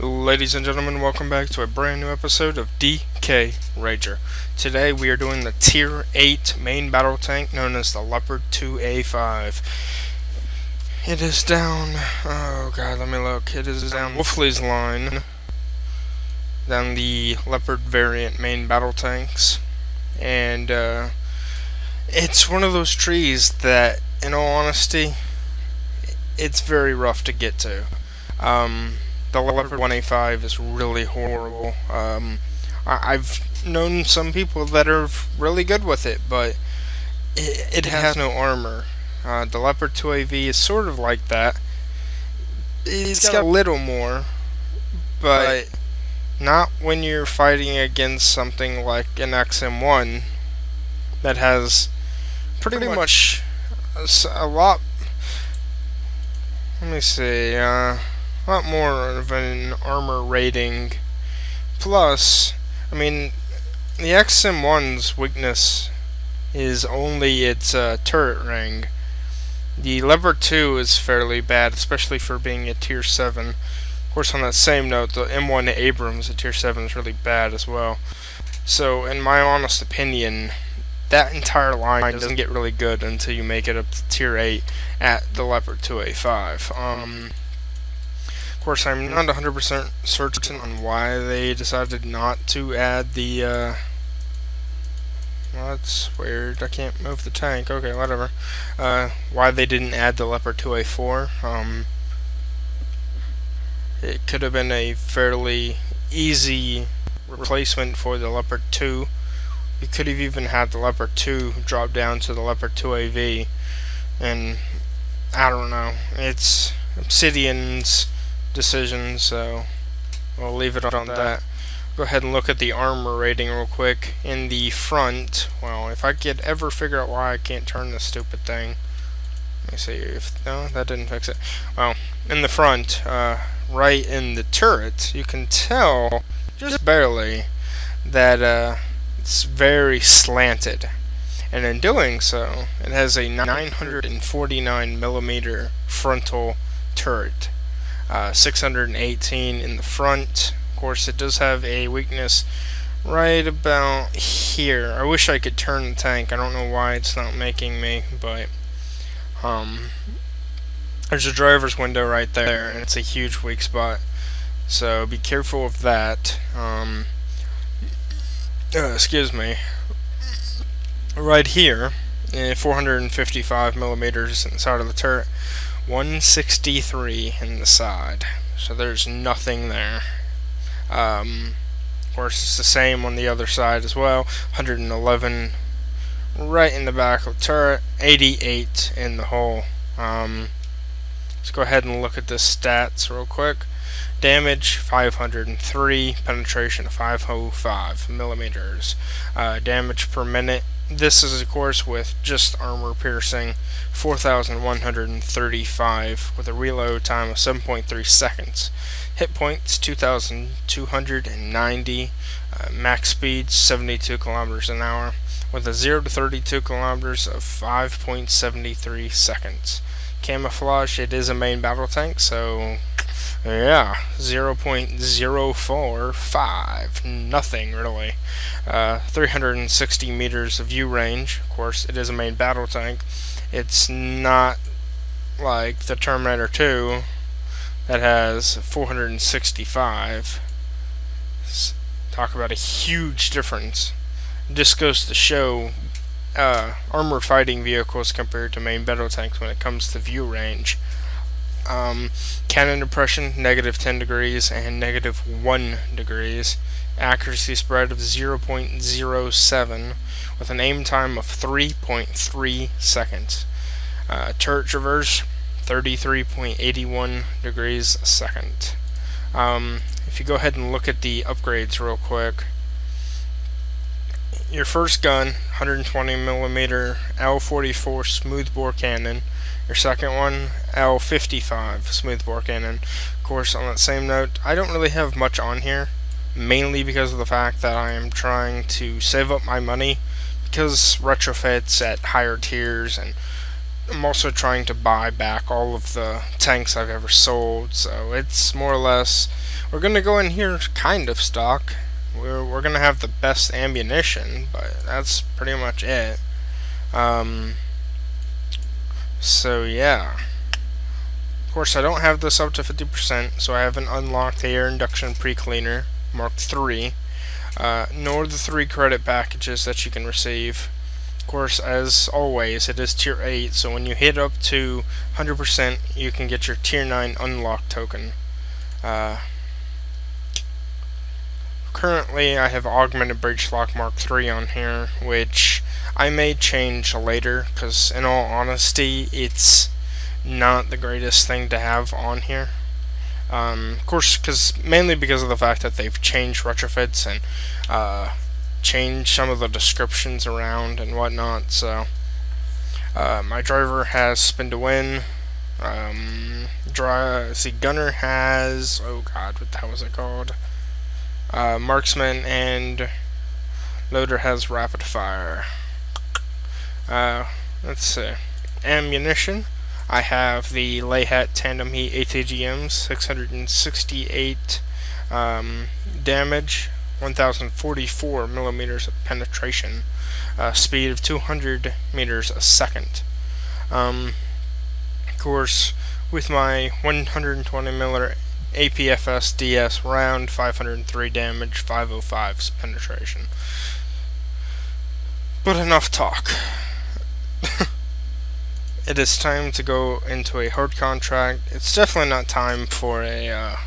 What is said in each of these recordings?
Ladies and gentlemen, welcome back to a brand new episode of DKRager. Today we are doing the Tier 8 main battle tank known as the Leopard 2A5. It is down, oh god, let me look, it is down Wolfley's line, down the Leopard variant main battle tanks, and it's one of those trees that, in all honesty, it's very rough to get to. The Leopard 1A5 is really horrible. I've known some people that are really good with it, but it has no armor. The Leopard 2AV is sort of like that. It's got a little more, but not when you're fighting against something like an XM1 that has pretty much a lot. Let me see. A lot more of an armor rating. Plus, I mean, the XM1's weakness is only its turret ring. The Leopard 2 is fairly bad, especially for being a Tier 7. Of course, on that same note, the M1 Abrams at Tier 7 is really bad as well. So, in my honest opinion, that entire line doesn't get really good until you make it up to Tier 8 at the Leopard 2A5. Of course, I'm not 100% certain on why they decided not to add the, well, that's weird, I can't move the tank, okay, whatever. Why they didn't add the Leopard 2A4, it could have been a fairly easy replacement for the Leopard 2. You could have even had the Leopard 2 drop down to the Leopard 2AV, and I don't know, it's Obsidian's decision, so we'll leave it on that. Go ahead and look at the armor rating real quick. In the front, well, if I could ever figure out why I can't turn this stupid thing. Let me see if, no, that didn't fix it. Well, in the front, right in the turret, you can tell, just barely, that it's very slanted. And in doing so, it has a 949mm frontal turret. 618 in the front. Of course, it does have a weakness right about here. I wish I could turn the tank. I don't know why it's not making me, but there's a driver's window right there, and it's a huge weak spot. So be careful of that. Excuse me. Right here, 455mm in the side of the turret. 163 in the side, so there's nothing there. Of course, it's the same on the other side as well. 111 right in the back of the turret, 88 in the hole. Let's go ahead and look at the stats real quick. Damage 503, penetration 505mm. Damage per minute. This is, of course, with just armor piercing, 4,135 with a reload time of 7.3 seconds. Hit points 2,290. Max speed 72 kilometers an hour with a 0 to 32 kilometers of 5.73 seconds. Camouflage, it is a main battle tank, so yeah, 0.045, nothing really. 360 meters of view range. Of course, it is a main battle tank. It's not like the Terminator 2 that has 465. Talk about a huge difference. This goes to show armored fighting vehicles compared to main battle tanks when it comes to view range. Cannon depression, -10 degrees and -1 degrees. Accuracy spread of 0.07 with an aim time of 3.3 seconds. Turret traverse 33.81 degrees a second. If you go ahead and look at the upgrades real quick, your first gun, 120mm L44 smoothbore cannon. Your second one, L55 smoothbore cannon. Of course, on that same note, I don't really have much on here, mainly because of the fact that I am trying to save up my money, because retrofits at higher tiers and I'm also trying to buy back all of the tanks I've ever sold, so it's more or less, we're gonna go in here kind of stock. We're gonna have the best ammunition, but that's pretty much it. So yeah. Of course, I don't have this up to 50%, so I haven't unlocked the air induction pre-cleaner Mark III, nor the 3 credit packages that you can receive. Of course, as always, it is tier 8, so when you hit up to 100%, you can get your tier 9 unlock token. Currently, I have augmented breach lock Mark III on here, which I may change later, because in all honesty, it's not the greatest thing to have on here. Of course, mainly because of the fact that they've changed retrofits and changed some of the descriptions around and whatnot. So my driver has spin to win. Gunner has, oh god, what the hell was it called? Marksman, and loader has rapid fire. Let's see. Ammunition. I have the Layhat Tandem Heat ATGMs, 668 damage, 1044 millimeters of penetration, speed of 200 meters a second. Of course, with my 120 millimeter APFS DS round, 503 damage, 505 penetration. But enough talk. It is time to go into a hard contract. It's definitely not time for a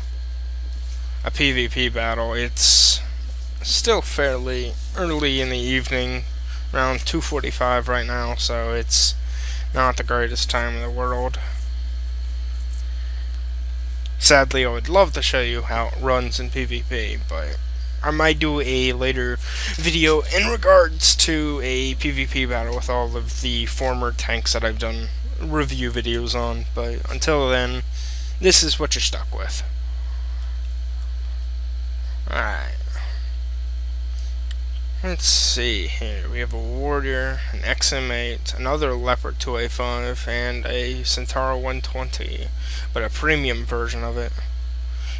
PvP battle. It's still fairly early in the evening, around 2:45 right now, so it's not the greatest time in the world. Sadly, I would love to show you how it runs in PvP, but I might do a later video in regards to a PvP battle with all of the former tanks that I've done review videos on, but until then, this is what you're stuck with. Alright. Let's see here. We have a Warrior, an XM8, another Leopard 2A5, and a Centauro 120, but a premium version of it.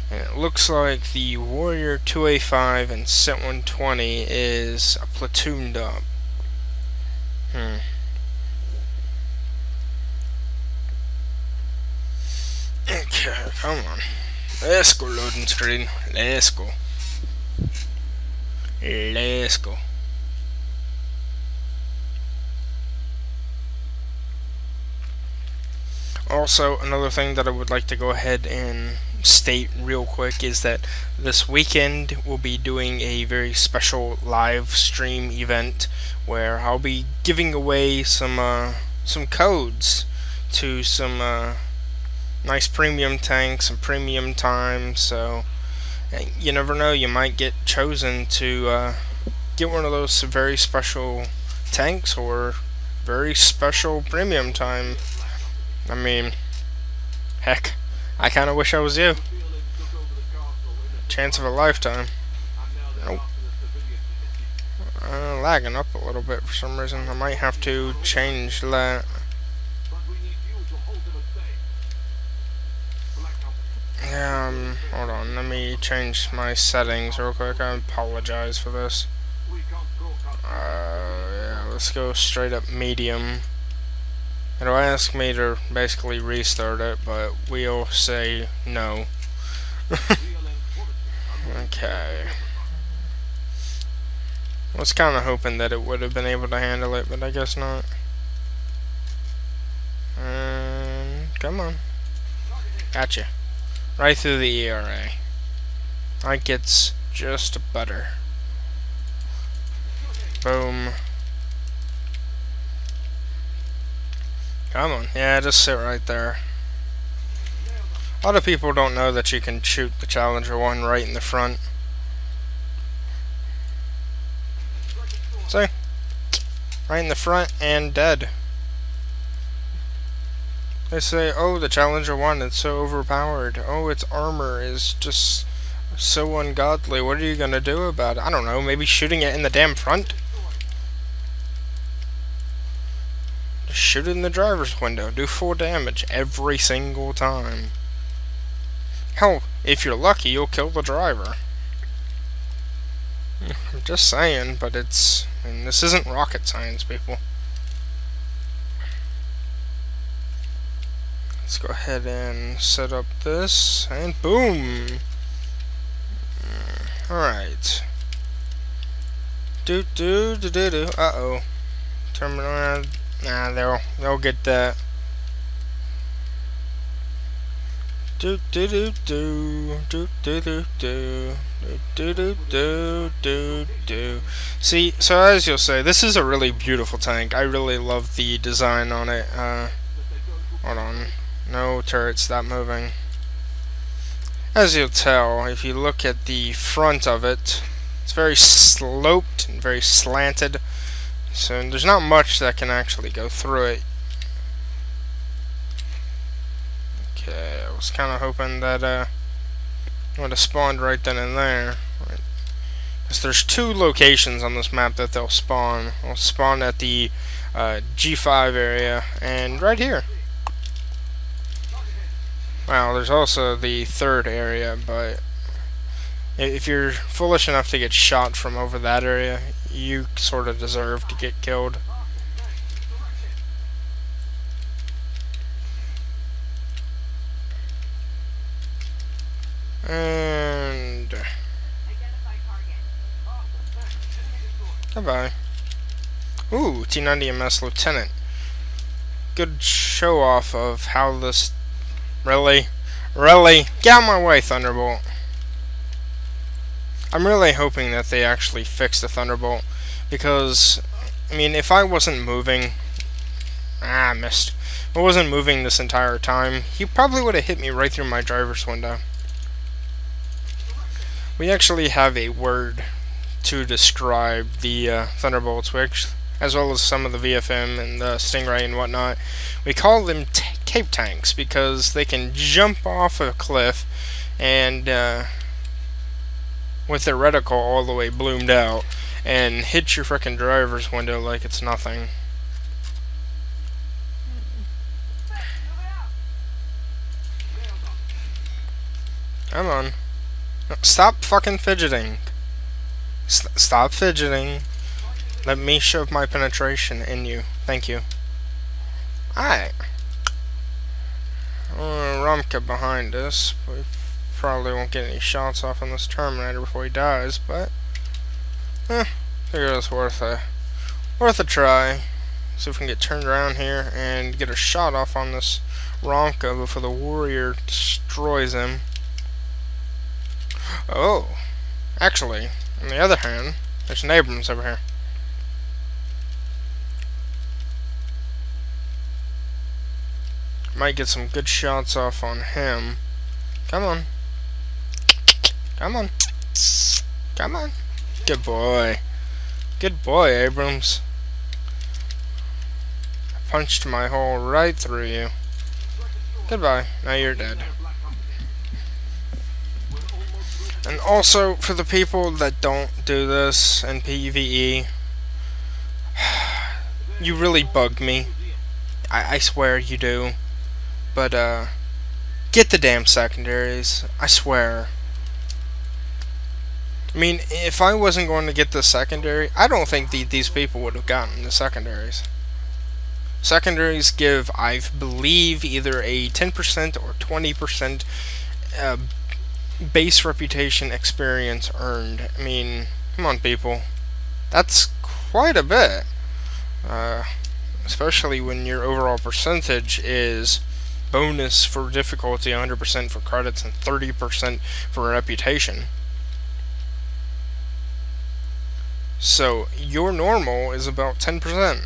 And it looks like the Warrior 2A5 and Cent 120 is a platooned up. Okay, come on. Let's go, loading screen. Let's go. Let's go. Also, another thing that I would like to go ahead and state real quick is that this weekend we'll be doing a very special live stream event where I'll be giving away some codes to some nice premium tanks and premium time. So you never know, you might get chosen to get one of those very special tanks or very special premium time. I mean, heck, I kinda wish I was you. Chance of a lifetime. Nope. Lagging up a little bit for some reason. I might have to change that. Hold on, let me change my settings real quick. I apologize for this. Yeah, let's go straight up medium. It'll ask me to basically restart it, but we'll say no. Okay. I was kind of hoping that it would have been able to handle it, but I guess not. Come on. Gotcha. Right through the ERA. Like it's just butter. Boom. Come on. Yeah, just sit right there. A lot of people don't know that you can shoot the Challenger 1 right in the front. See? Right in the front and dead. They say, oh, the Challenger 1 is so overpowered. Oh, its armor is just so ungodly. What are you gonna do about it? I don't know, maybe shooting it in the damn front? Just shoot in the driver's window, do full damage every single time. Hell, if you're lucky, you'll kill the driver. I'm just saying, but I mean, this isn't rocket science, people. Let's go ahead and set up this, and boom! Alright. Uh-oh. Turn around. Nah, they'll get that. See, so as you'll say, this is a really beautiful tank. I really love the design on it. Hold on. No turret, stop moving. As you'll tell, if you look at the front of it, it's very sloped and very slanted. So there's not much that can actually go through it. Okay, I was kind of hoping that it would have spawned right then and there. Right. Because there's 2 locations on this map that they'll spawn. They'll spawn at the G5 area and right here. Well, there's also the 3rd area, but if you're foolish enough to get shot from over that area, you sort of deserve to get killed. And goodbye. Ooh, T90 MS Lieutenant. Good show off of how this. Really? Get out of my way, Thunderbolt. I'm really hoping that they actually fix the Thunderbolt, because, I mean, if I wasn't moving... I missed. If I wasn't moving this entire time, he probably would have hit me right through my driver's window. We actually have a word to describe the Thunderbolts, which, as well as some of the VFM and the Stingray and whatnot, we call them cape tanks, because they can jump off a cliff and with their reticle all the way bloomed out and hit your frickin' driver's window like it's nothing. Come on. Stop fucking fidgeting. Stop fidgeting. Let me shove my penetration in you. Thank you. Alright. Rumka behind us. We probably won't get any shots off on this Terminator before he dies, but figure it's worth a try. See if we can get turned around here and get a shot off on this Ronka before the Warrior destroys him. Oh, actually, on the other hand, there's an Abrams over here. Might get some good shots off on him. Come on. Come on. Come on. Good boy. Good boy, Abrams. I punched my hole right through you. Goodbye. Now you're dead. And also, for the people that don't do this in PvE, you really bug me. I swear you do. But, get the damn secondaries. I swear. I mean, if I wasn't going to get the secondary, I don't think these people would have gotten the secondaries. Secondaries give, I believe, either a 10% or 20% base reputation experience earned. I mean, come on, people. That's quite a bit. Especially when your overall percentage is bonus for difficulty, 100% for credits, and 30% for reputation. So, your normal is about 10%.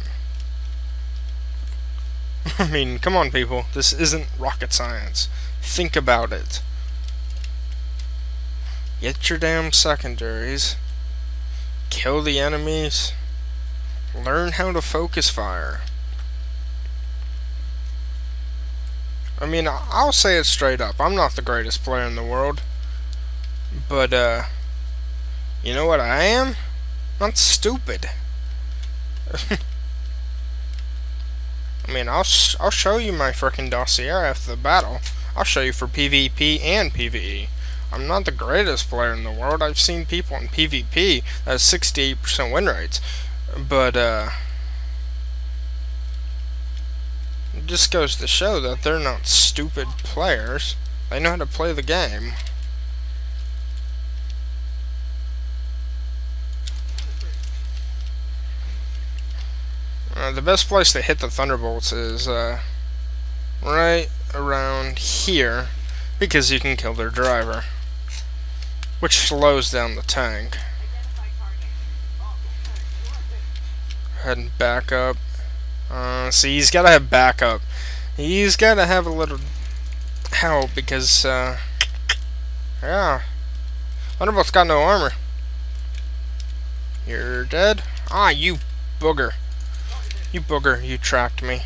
I mean, come on, people. This isn't rocket science. Think about it. Get your damn secondaries. Kill the enemies. Learn how to focus fire. I mean, I'll say it straight up. I'm not the greatest player in the world. But, you know what I am? Not stupid. I mean, I'll show you my frickin' dossier after the battle. I'll show you for PvP and PvE. I'm not the greatest player in the world. I've seen people in PvP that has 68% win rates. But, it just goes to show that they're not stupid players. They know how to play the game. The best place to hit the Thunderbolts is, right around here, because you can kill their driver, which slows down the tank. Go ahead and back up. See, he's gotta have backup. He's gotta have a little help because, yeah. Thunderbolt's got no armor. You're dead? Ah, you booger. You booger, you tracked me.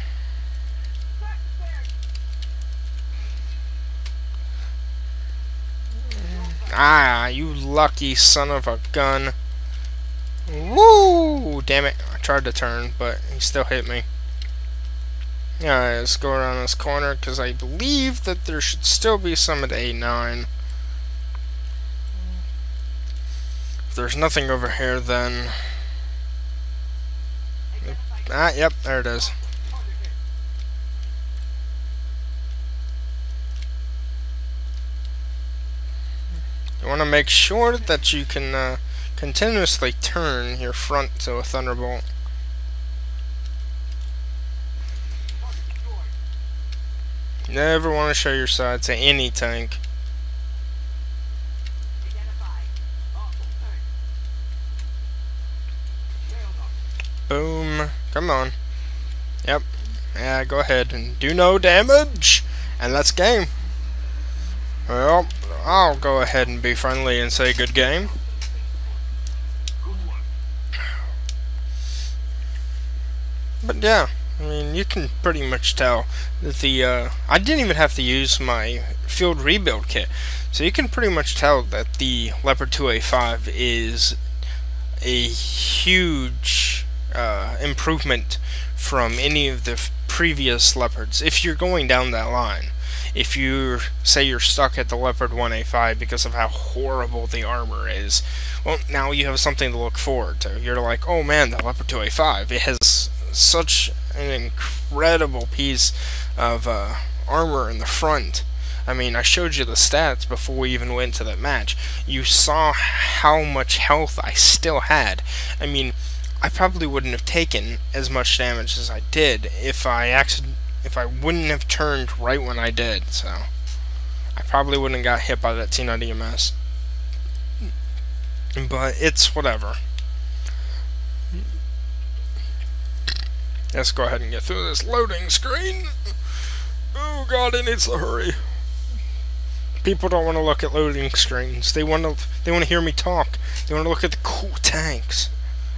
Ah, you lucky son of a gun. Woo! Damn it. I tried to turn, but he still hit me. Alright, let's go around this corner, because I believe that there should still be some at A9. If there's nothing over here, then... Ah, yep, there it is. You want to make sure that you can continuously turn your front to a Thunderbolt. Never want to show your side to any tank. Boom. Come on. Yep. Yeah, go ahead and do no damage. And that's game. Well, I'll go ahead and be friendly and say good game. But yeah, I mean, you can pretty much tell that the, I didn't even have to use my field rebuild kit. So you can pretty much tell that the Leopard 2A5 is a huge improvement from any of the previous Leopards, if you're going down that line. If you say you're stuck at the Leopard 1A5 because of how horrible the armor is, well, now you have something to look forward to. You're like, oh man, the Leopard 2A5, it has such an incredible piece of armor in the front. I mean, I showed you the stats before we even went to that match. You saw how much health I still had. I mean, I probably wouldn't have taken as much damage as I did if I wouldn't have turned right when I did. So I probably wouldn't have got hit by that T-Nut EMS. But it's whatever. Let's go ahead and get through this loading screen. Oh god, it needs to hurry. People don't want to look at loading screens. They want to hear me talk. They want to look at the cool tanks.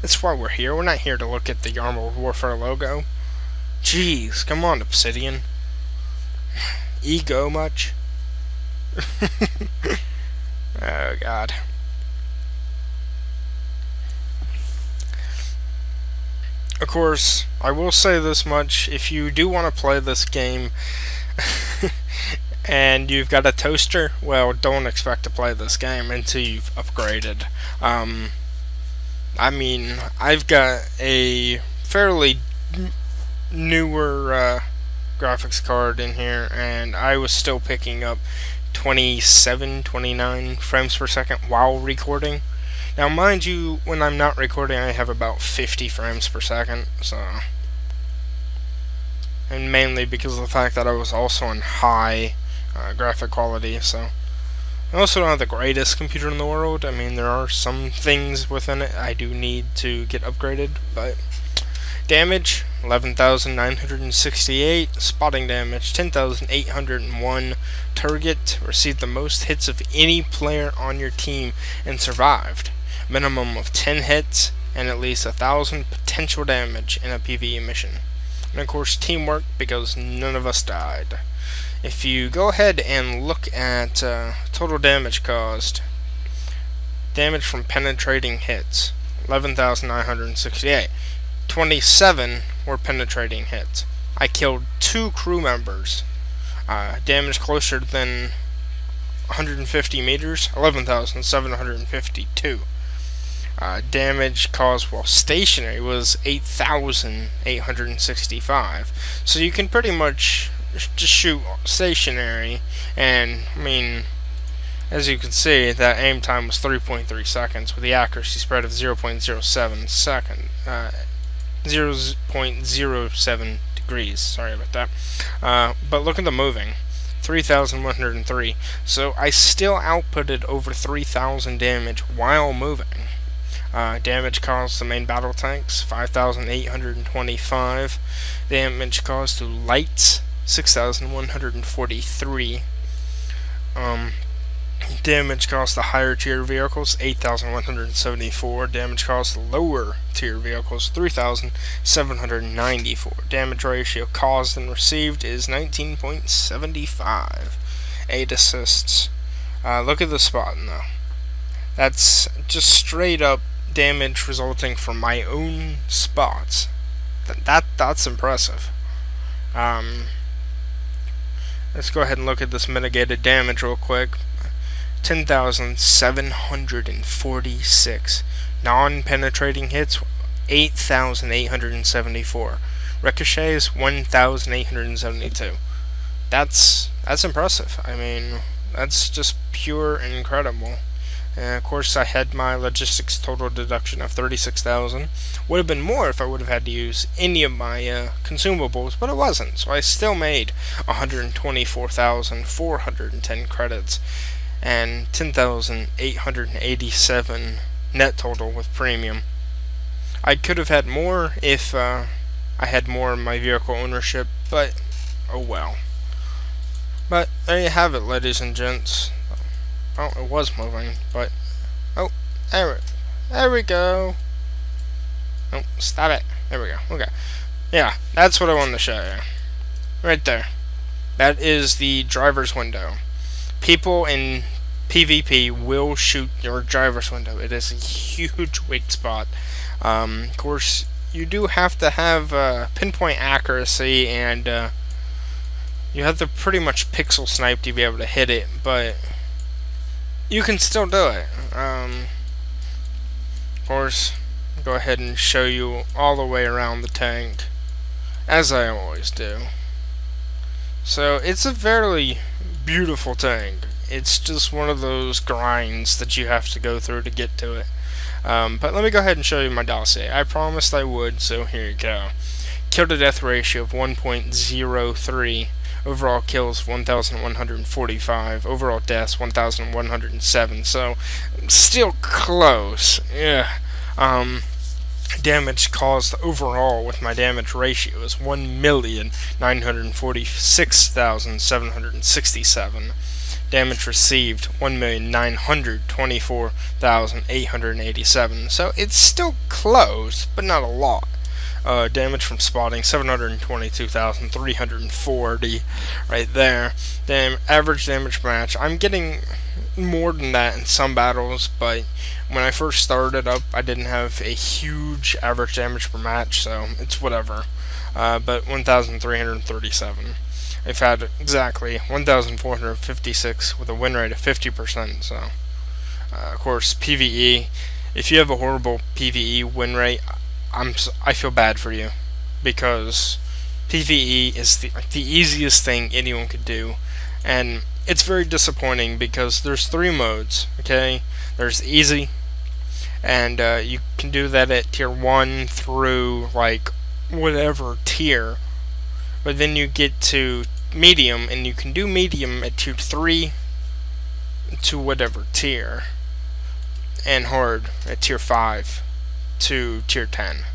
That's why we're here. We're not here to look at the Armored Warfare logo. Jeez, come on, Obsidian. Ego much? Oh god. Of course, I will say this much: if you do want to play this game and you've got a toaster, well, don't expect to play this game until you've upgraded. I mean, I've got a fairly newer graphics card in here, and I was still picking up 27, 29 frames per second while recording. Now, mind you, when I'm not recording, I have about 50 frames per second, so... And mainly because of the fact that I was also in high graphic quality, so... I also don't have the greatest computer in the world. I mean, there are some things within it I do need to get upgraded, but... Damage, 11,968. Spotting damage, 10,801. Target, received the most hits of any player on your team and survived. Minimum of 10 hits and at least 1,000 potential damage in a PvE mission. And of course, teamwork, because none of us died. If you go ahead and look at total damage caused, damage from penetrating hits, 11,968. 27 were penetrating hits. I killed 2 crew members. Damage closer than 150 meters, 11,752. Damage caused while stationary was 8,865. So you can pretty much just shoot stationary, and I mean, as you can see, that aim time was 3.3 seconds with the accuracy spread of 0.07 second, 0.07 degrees. Sorry about that. But look at the moving. 3,103. So I still outputted over 3,000 damage while moving. Damage caused to main battle tanks, 5,825. Damage caused to lights, 6,143. Damage caused to higher tier vehicles, 8,174. Damage caused to lower tier vehicles, 3,794. Damage ratio caused and received is 19.75. 8 assists. Look at the spotting though. That's just straight up damage resulting from my own spots. That's impressive. Let's go ahead and look at this mitigated damage real quick. 10,746. Non-penetrating hits, 8,874. Ricochets, 1,872. That's impressive. I mean, that's just pure incredible. And of course, I had my logistics total deduction of 36,000. Would have been more if I would have had to use any of my consumables, but it wasn't. So I still made 124,410 credits and 10,887 net total with premium. I could have had more if I had more of my vehicle ownership, but oh well. But there you have it, ladies and gents. Oh, it was moving, but oh, there we go. Oh, stop it. There we go. Okay. Yeah, that's what I wanted to show you. Right there. That is the driver's window. People in PvP will shoot your driver's window. It is a huge weak spot. Of course, you do have to have pinpoint accuracy, and you have to pretty much pixel snipe to be able to hit it, but you can still do it. Of course, go ahead and show you all the way around the tank, as I always do. So it's a very beautiful tank. It's just one of those grinds that you have to go through to get to it. But let me go ahead and show you my dossier. I promised I would, so here you go. Kill to death ratio of 1.03. Overall kills 1,145. Overall deaths 1,107. So still close. Yeah. Damage caused overall with my damage ratio is 1,946,767. Damage received 1,924,887. So it's still close, but not a lot. Damage from spotting 722,340 right there. Average damage per match. I'm getting more than that in some battles, but when I first started up, I didn't have a huge average damage per match, so it's whatever. But 1,337. I've had exactly 1,456 with a win rate of 50%. So, of course, PvE. If you have a horrible PvE win rate, I feel bad for you, because PvE is the easiest thing anyone could do, and it's very disappointing because there's 3 modes. Okay, there's easy, and you can do that at tier 1 through like whatever tier, but then you get to medium, and you can do medium at tier 3 to whatever tier, and hard at tier 5 to tier 10.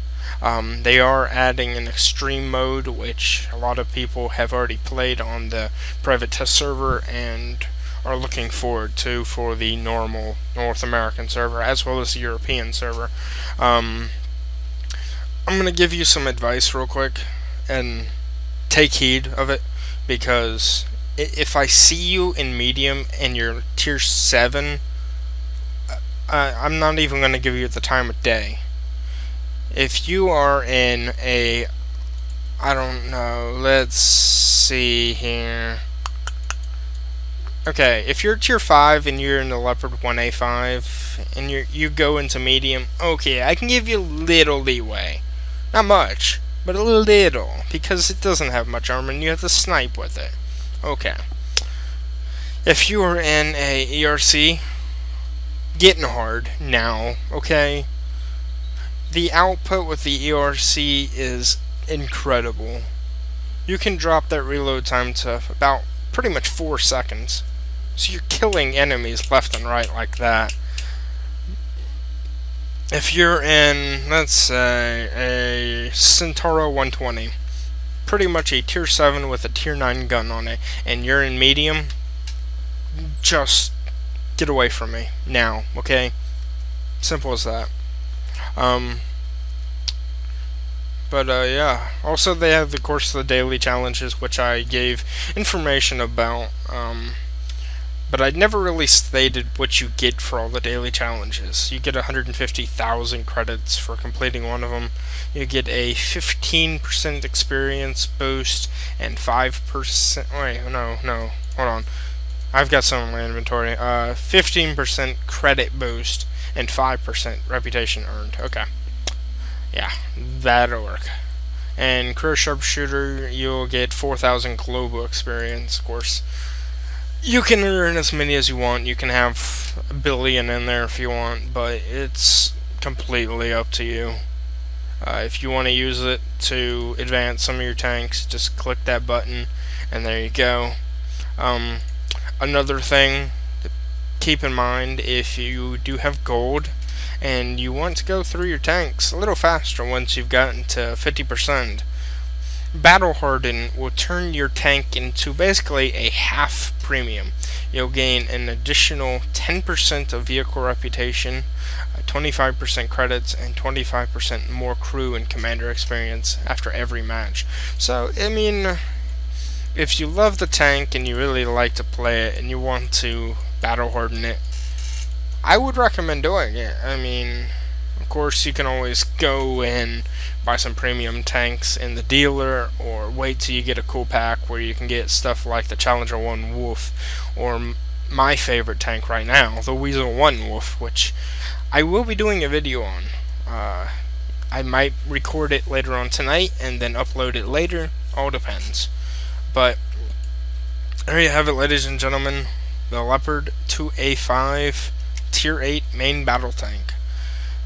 They are adding an extreme mode, which a lot of people have already played on the private test server and are looking forward to for the normal North American server as well as the European server. I'm going to give you some advice real quick and take heed of it, because if I see you in medium and you're tier 7, I'm not even going to give you the time of day. If you are in a I don't know. Let's see here. Okay, if you're tier 5 and you're in the Leopard 1A5 and you go into medium, okay, I can give you a little leeway. Not much, but a little, because it doesn't have much armor and you have to snipe with it. Okay. If you are in a ERC, getting hard now, okay? The output with the ERC is incredible. You can drop that reload time to about pretty much 4 seconds. So you're killing enemies left and right like that. If you're in, let's say, a Centauro 120, pretty much a tier 7 with a tier 9 gun on it, and you're in medium, just get away from me now, okay? Simple as that. Yeah. Also, they have the course of the daily challenges, which I gave information about. But I never really stated what you get for all the daily challenges. You get 150,000 credits for completing one of them. You get a 15% experience boost and 5%. Wait, no, hold on. I've got some in my inventory. 15% credit boost and 5% reputation earned. Okay. Yeah, that'll work. And career sharpshooter, you'll get 4,000 global experience, of course. You can earn as many as you want. You can have a billion in there if you want, but it's completely up to you. If you want to use it to advance some of your tanks, just click that button, and there you go. Another thing to keep in mind, if you do have gold, and you want to go through your tanks a little faster once you've gotten to 50%, Battle Harden will turn your tank into basically a half premium. You'll gain an additional 10% of vehicle reputation, 25% credits, and 25% more crew and commander experience after every match. So, I mean, if you love the tank and you really like to play it and you want to Battle Harden it, I would recommend doing it. I mean, of course, you can always go and buy some premium tanks in the dealer, or wait till you get a cool pack where you can get stuff like the Challenger 1 Wolf, or my favorite tank right now, the Weasel 1 Wolf, which I will be doing a video on. I might record it later on tonight and then upload it later, all depends. But there you have it, ladies and gentlemen, the Leopard 2A5 Tier 8 main battle tank.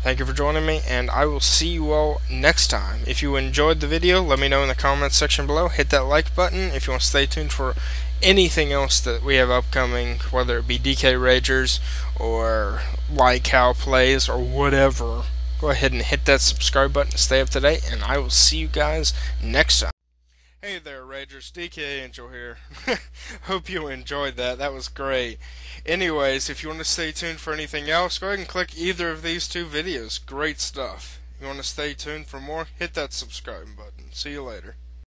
Thank you for joining me, and I will see you all next time. If you enjoyed the video, let me know in the comments section below. Hit that like button if you want to stay tuned for anything else that we have upcoming, whether it be DKRagers or like how plays or whatever. Go ahead and hit that subscribe button to stay up to date, and I will see you guys next time. Hey there, Ragers, DKAngel here. Hope you enjoyed that. That was great. Anyways, if you want to stay tuned for anything else, go ahead and click either of these two videos. Great stuff. If you want to stay tuned for more, hit that subscribe button. See you later.